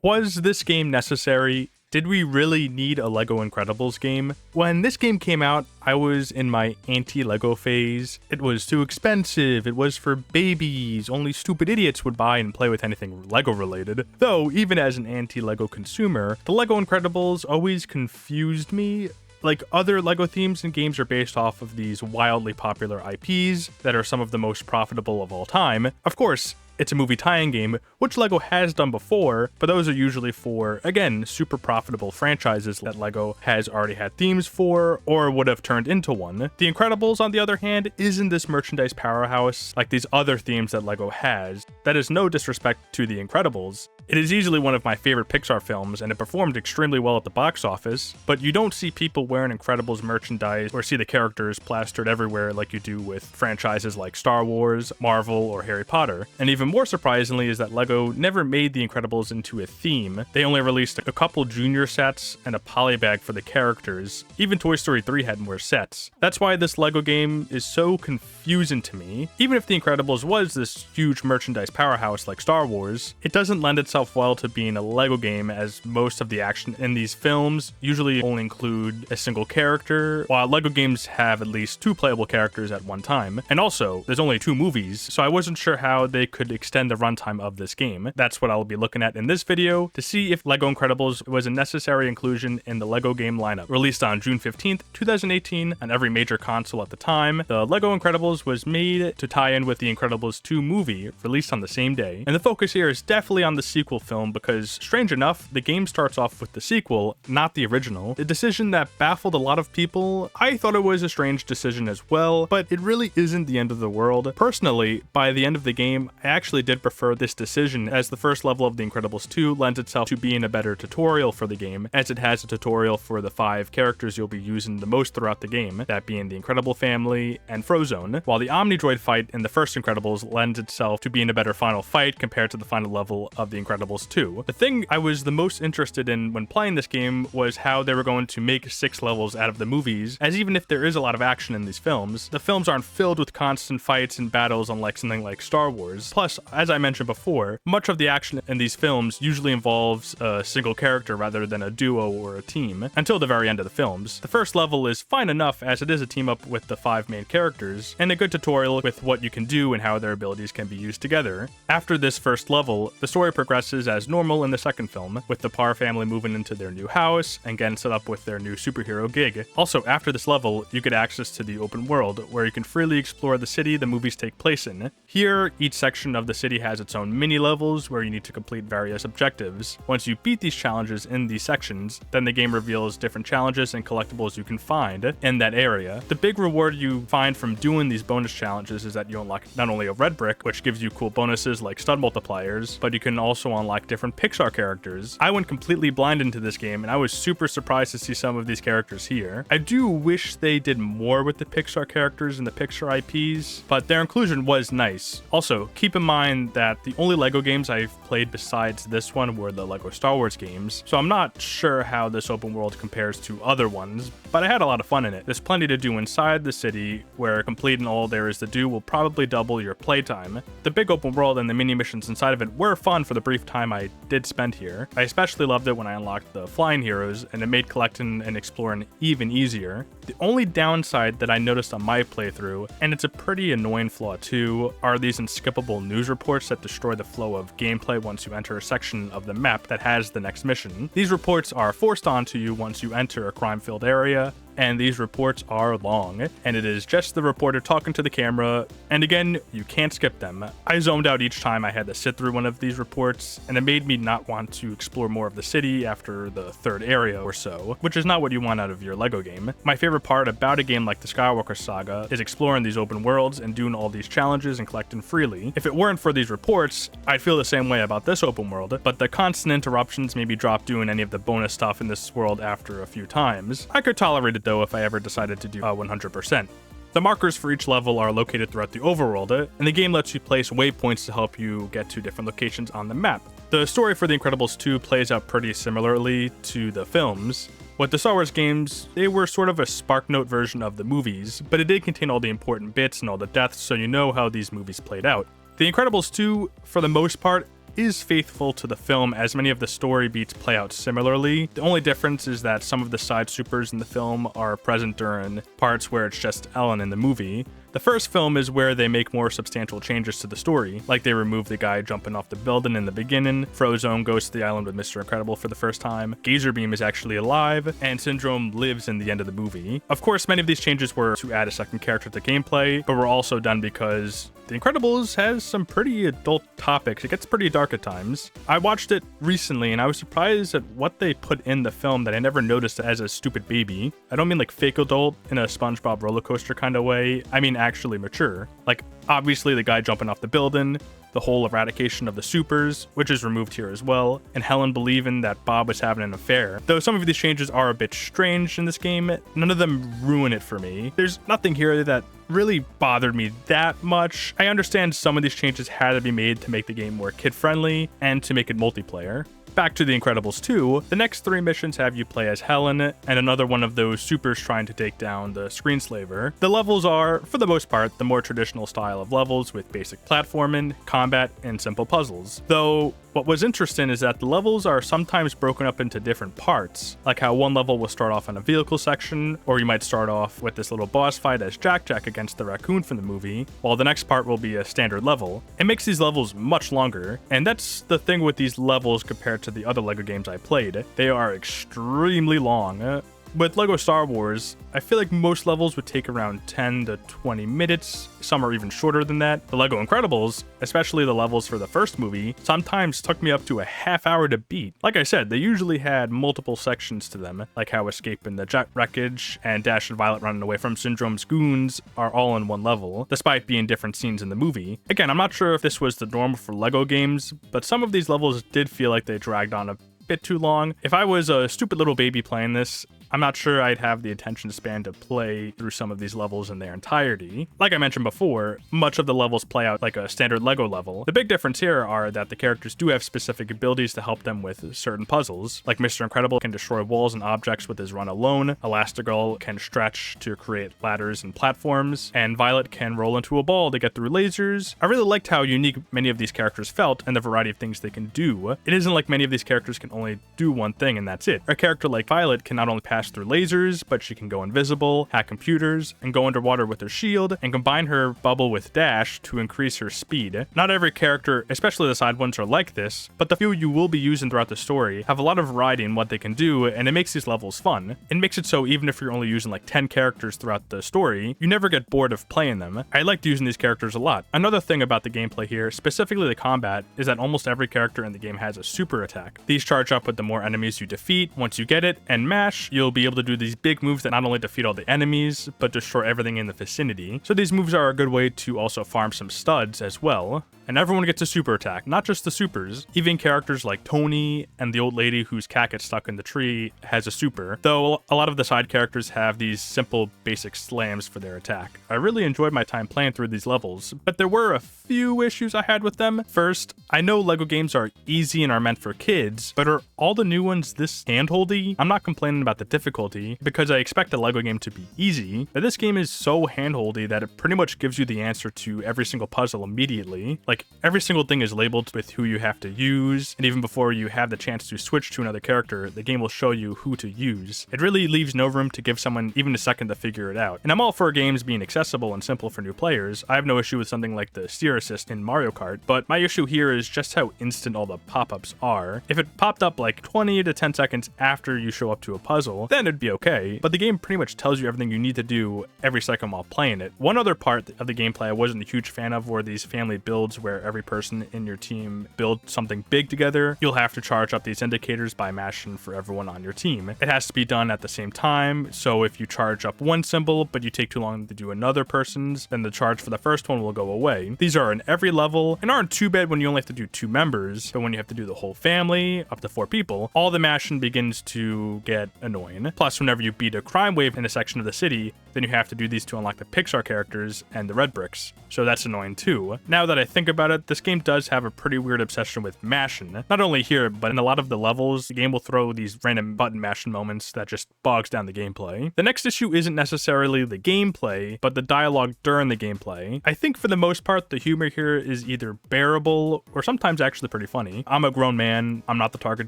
Was this game necessary? Did we really need a LEGO Incredibles game? When this game came out, I was in my anti-LEGO phase. It was too expensive, it was for babies, only stupid idiots would buy and play with anything LEGO related. Though, even as an anti-LEGO consumer, the LEGO Incredibles always confused me. Like, other LEGO themes and games are based off of these wildly popular IPs that are some of the most profitable of all time. Of course, it's a movie tie-in game, which LEGO has done before, but those are usually for, again, super profitable franchises that LEGO has already had themes for, or would have turned into one. The Incredibles, on the other hand, isn't this merchandise powerhouse like these other themes that LEGO has. That is no disrespect to The Incredibles. It is easily one of my favorite Pixar films, and it performed extremely well at the box office, but you don't see people wearing Incredibles merchandise or see the characters plastered everywhere like you do with franchises like Star Wars, Marvel, or Harry Potter. And even more surprisingly is that LEGO never made The Incredibles into a theme. They only released a couple junior sets and a polybag for the characters. Even Toy Story 3 had more sets. That's why this LEGO game is so confusing to me. Even if The Incredibles was this huge merchandise powerhouse like Star Wars, it doesn't lend itself well to being a LEGO game, as most of the action in these films usually only include a single character, while LEGO games have at least 2 playable characters at one time. And also, there's only 2 movies, so I wasn't sure how they could extend the runtime of this game. That's what I'll be looking at in this video to see if LEGO Incredibles was a necessary inclusion in the LEGO game lineup. Released on June 15th, 2018 on every major console at the time, the LEGO Incredibles was made to tie in with the Incredibles 2 movie, released on the same day. And the focus here is definitely on the sequel film because, strange enough, the game starts off with the sequel, not the original. A decision that baffled a lot of people. I thought it was a strange decision as well, but it really isn't the end of the world. Personally, by the end of the game, I actually did prefer this decision, as the first level of The Incredibles 2 lends itself to being a better tutorial for the game, as it has a tutorial for the 5 characters you'll be using the most throughout the game, that being the Incredible Family and Frozone, while the Omnidroid fight in the first Incredibles lends itself to being a better final fight compared to the final level of The Incredibles 2. The thing I was the most interested in when playing this game was how they were going to make 6 levels out of the movies, as even if there is a lot of action in these films, the films aren't filled with constant fights and battles unlike something like Star Wars. Plus, as I mentioned before, much of the action in these films usually involves a single character rather than a duo or a team, until the very end of the films. The first level is fine enough as it is a team up with the 5 main characters, and a good tutorial with what you can do and how their abilities can be used together. After this first level, the story progresses as normal in the second film, with the Parr family moving into their new house and getting set up with their new superhero gig. Also, after this level, you get access to the open world, where you can freely explore the city the movies take place in. Here, each section of the city has its own mini levels where you need to complete various objectives. Once you beat these challenges in these sections, then the game reveals different challenges and collectibles you can find in that area. The big reward you find from doing these bonus challenges is that you unlock not only a red brick, which gives you cool bonuses like stud multipliers, but you can also unlock different Pixar characters. I went completely blind into this game, and I was super surprised to see some of these characters here. I do wish they did more with the Pixar characters and the Pixar IPs, but their inclusion was nice. Also, keep in mind that the only LEGO games I've played besides this one were the LEGO Star Wars games, so I'm not sure how this open world compares to other ones, but I had a lot of fun in it. There's plenty to do inside the city, where completing all there is to do will probably double your playtime. The big open world and the mini missions inside of it were fun for the brief time I did spend here. I especially loved it when I unlocked the flying heroes, and it made collecting and exploring even easier. The only downside that I noticed on my playthrough, and it's a pretty annoying flaw too, are these unskippable news reports that destroy the flow of gameplay once you enter a section of the map that has the next mission. These reports are forced onto you once you enter a crime-filled area, and these reports are long, and it is just the reporter talking to the camera, and again, you can't skip them. I zoned out each time I had to sit through one of these reports, and it made me not want to explore more of the city after the 3rd area or so, which is not what you want out of your LEGO game. My favorite part about a game like the Skywalker Saga is exploring these open worlds and doing all these challenges and collecting freely. If it weren't for these reports, I'd feel the same way about this open world, but the constant interruptions made me drop doing any of the bonus stuff in this world after a few times. I could tolerate it though if I ever decided to do 100%. The markers for each level are located throughout the overworld, and the game lets you place waypoints to help you get to different locations on the map. The story for The Incredibles 2 plays out pretty similarly to the films. With the Star Wars games, they were sort of a SparkNote version of the movies, but it did contain all the important bits and all the deaths, so you know how these movies played out. The Incredibles 2, for the most part, is faithful to the film, as many of the story beats play out similarly. The only difference is that some of the side supers in the film are present during parts where it's just Ellen in the movie. The first film is where they make more substantial changes to the story, like they remove the guy jumping off the building in the beginning, Frozone goes to the island with Mr. Incredible for the first time, Gazerbeam is actually alive, and Syndrome lives in the end of the movie. Of course, many of these changes were to add a second character to gameplay, but were also done because The Incredibles has some pretty adult topics. It gets pretty dark at times. I watched it recently and I was surprised at what they put in the film that I never noticed as a stupid baby. I don't mean like fake adult in a SpongeBob roller coaster kind of way. I mean actually mature. Like obviously the guy jumping off the building, the whole eradication of the supers, which is removed here as well, and Helen believing that Bob was having an affair. Though some of these changes are a bit strange in this game, none of them ruin it for me. There's nothing here that really bothered me that much. I understand some of these changes had to be made to make the game more kid-friendly and to make it multiplayer. Back to The Incredibles 2, the next 3 missions have you play as Helen and another one of those supers trying to take down the Screenslaver. The levels are, for the most part, the more traditional style of levels with basic platforming, combat, and simple puzzles. Though, what was interesting is that the levels are sometimes broken up into different parts, like how one level will start off in a vehicle section, or you might start off with this little boss fight as Jack-Jack against the raccoon from the movie, while the next part will be a standard level. It makes these levels much longer, and that's the thing with these levels compared to the other LEGO games I played. They are extremely long. With LEGO Star Wars, I feel like most levels would take around 10 to 20 minutes, some are even shorter than that. The LEGO Incredibles, especially the levels for the first movie, sometimes took me up to a half hour to beat. Like I said, they usually had multiple sections to them, like how escaping the jet wreckage and Dash and Violet running away from Syndrome's goons are all in one level, despite being different scenes in the movie. Again, I'm not sure if this was the norm for LEGO games, but some of these levels did feel like they dragged on a bit too long. If I was a stupid little baby playing this, I'm not sure I'd have the attention span to play through some of these levels in their entirety. Like I mentioned before, much of the levels play out like a standard LEGO level. The big difference here are that the characters do have specific abilities to help them with certain puzzles. Like Mr. Incredible can destroy walls and objects with his run alone, Elastigirl can stretch to create ladders and platforms, and Violet can roll into a ball to get through lasers. I really liked how unique many of these characters felt and the variety of things they can do. It isn't like many of these characters can only do one thing and that's it. A character like Violet can not only pass through lasers, but she can go invisible, hack computers, and go underwater with her shield, and combine her bubble with Dash to increase her speed. Not every character, especially the side ones, are like this, but the few you will be using throughout the story have a lot of variety in what they can do, and it makes these levels fun. It makes it so even if you're only using like 10 characters throughout the story, you never get bored of playing them. I liked using these characters a lot. Another thing about the gameplay here, specifically the combat, is that almost every character in the game has a super attack. These charge up with the more enemies you defeat. Once you get it and mash, you'll be able to do these big moves that not only defeat all the enemies, but destroy everything in the vicinity. So these moves are a good way to also farm some studs as well. And everyone gets a super attack, not just the supers. Even characters like Tony and the old lady whose cat gets stuck in the tree has a super, though a lot of the side characters have these simple basic slams for their attack. I really enjoyed my time playing through these levels, but there were a few issues I had with them. First, I know LEGO games are easy and are meant for kids, but are all the new ones this handholdy? I'm not complaining about the difficulty, because I expect a LEGO game to be easy, but this game is so handholdy that it pretty much gives you the answer to every single puzzle immediately. Like, every single thing is labeled with who you have to use, and even before you have the chance to switch to another character, the game will show you who to use. It really leaves no room to give someone even a second to figure it out. And I'm all for games being accessible and simple for new players. I have no issue with something like the steer assist in Mario Kart, but my issue here is just how instant all the pop-ups are. If it popped up like 20 to 10 seconds after you show up to a puzzle, then it'd be okay, but the game pretty much tells you everything you need to do every second while playing it. One other part of the gameplay I wasn't a huge fan of were these family builds where every person in your team build something big together. You'll have to charge up these indicators by mashing for everyone on your team. It has to be done at the same time, so if you charge up one symbol but you take too long to do another person's, then the charge for the first one will go away. These are in every level and aren't too bad when you only have to do 2 members, but when you have to do the whole family, up to 4 people, all the mashing begins to get annoying. Plus, whenever you beat a crime wave in a section of the city, then you have to do these to unlock the Pixar characters and the red bricks, so that's annoying too. Now that I think about it, this game does have a pretty weird obsession with mashing. Not only here, but in a lot of the levels, the game will throw these random button mashing moments that just bogs down the gameplay. The next issue isn't necessarily the gameplay, but the dialogue during the gameplay. I think for the most part, the humor here is either bearable or sometimes actually pretty funny. I'm a grown man, I'm not the target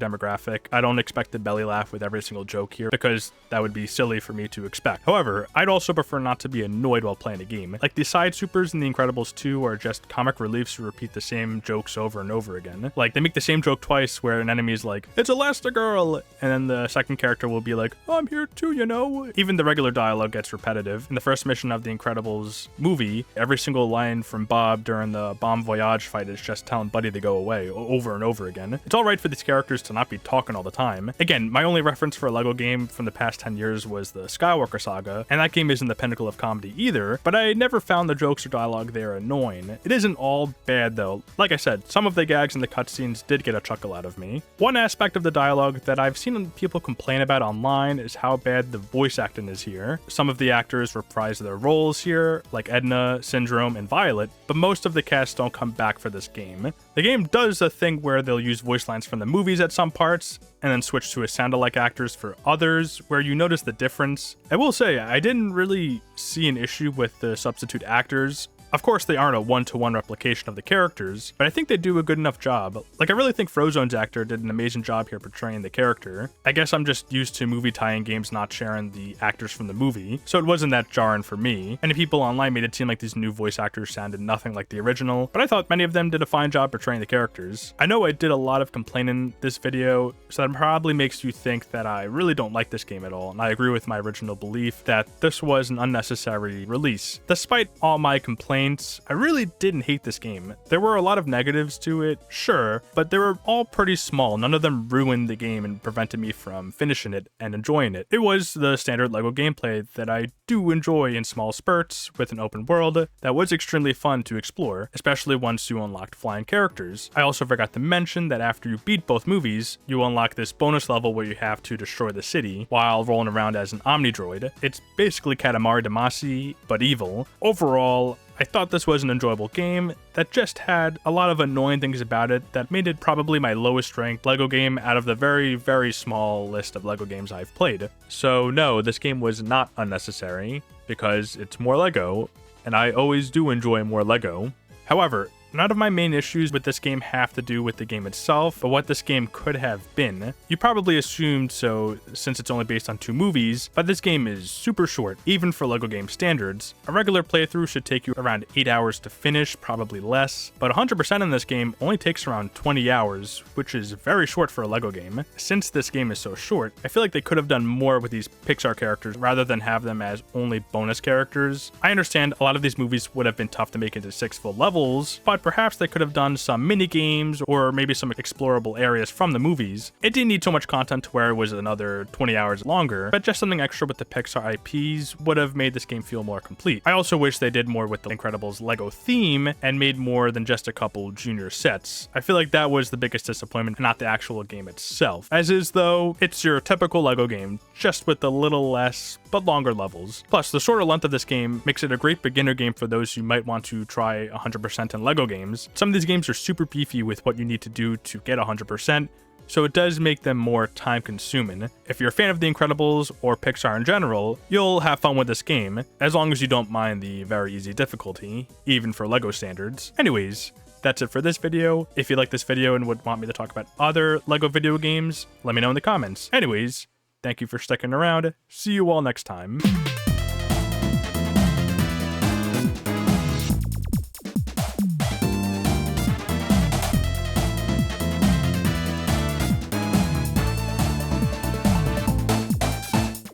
demographic. I don't expect to belly laugh with every single joke here because that would be silly for me to expect. However, I'd also prefer not to be annoyed while playing a game. Like the side supers in The Incredibles 2 are just comic reliefs who repeat the same jokes over and over again. Like they make the same joke twice where an enemy is like, "It's Elastigirl," and then the second character will be like, "I'm here too, you know." Even the regular dialogue gets repetitive. In the first mission of The Incredibles movie, every single line from Bob during the Bon Voyage fight is just telling Buddy to go away over and over again. It's alright for these characters to not be talking all the time. Again, my only reference for a LEGO game from the past 10 years was the Skywalker Saga, and that game isn't the pinnacle of comedy either, but I never found the jokes or dialogue there annoying. It isn't all bad though. Like I said, some of the gags in the cutscenes did get a chuckle out of me. One aspect of the dialogue that I've seen people complain about online is how bad the voice acting is here. Some of the actors reprise their roles here, like Edna, Syndrome, and Violet, but most of the cast don't come back for this game. The game does a thing where they'll use voice lines from the movies at some parts, and then switch to a sound-alike actors for others, where you notice the difference. I will say, I didn't really see an issue with the substitute actors. Of course, they aren't a one-to-one replication of the characters, but I think they do a good enough job. Like, I really think Frozone's actor did an amazing job here portraying the character. I guess I'm just used to movie tie-in games not sharing the actors from the movie, so it wasn't that jarring for me. Many people online made it seem like these new voice actors sounded nothing like the original, but I thought many of them did a fine job portraying the characters. I know I did a lot of complaining this video, so that probably makes you think that I really don't like this game at all, and I agree with my original belief that this was an unnecessary release. Despite all my complaints, I really didn't hate this game. There were a lot of negatives to it, sure, but they were all pretty small. None of them ruined the game and prevented me from finishing it and enjoying it. It was the standard LEGO gameplay that I do enjoy in small spurts with an open world that was extremely fun to explore, especially once you unlocked flying characters. I also forgot to mention that after you beat both movies, you unlock this bonus level where you have to destroy the city while rolling around as an Omnidroid. It's basically Katamari Damacy, but evil. Overall, I thought this was an enjoyable game that just had a lot of annoying things about it that made it probably my lowest ranked LEGO game out of the very, very small list of LEGO games I've played. So no, this game was not unnecessary because it's more LEGO, and I always do enjoy more LEGO. However, none of my main issues with this game have to do with the game itself, but what this game could have been. You probably assumed so since it's only based on 2 movies, but this game is super short, even for LEGO game standards. A regular playthrough should take you around 8 hours to finish, probably less, but 100% in this game only takes around 20 hours, which is very short for a LEGO game. Since this game is so short, I feel like they could have done more with these Pixar characters rather than have them as only bonus characters. I understand a lot of these movies would have been tough to make into 6 full levels, but perhaps they could have done some mini games or maybe some explorable areas from the movies. It didn't need so much content to where it was another 20 hours longer, but just something extra with the Pixar IPs would have made this game feel more complete. I also wish they did more with the Incredibles LEGO theme and made more than just a couple junior sets. I feel like that was the biggest disappointment, not the actual game itself. As is though, it's your typical LEGO game, just with a little less but longer levels. Plus, the shorter length of this game makes it a great beginner game for those who might want to try 100% in LEGO games. Some of these games are super beefy with what you need to do to get 100%, so it does make them more time consuming. If you're a fan of The Incredibles or Pixar in general, you'll have fun with this game, as long as you don't mind the very easy difficulty, even for LEGO standards. Anyways, that's it for this video. If you like this video and would want me to talk about other LEGO video games, let me know in the comments. Anyways, thank you for sticking around. See you all next time.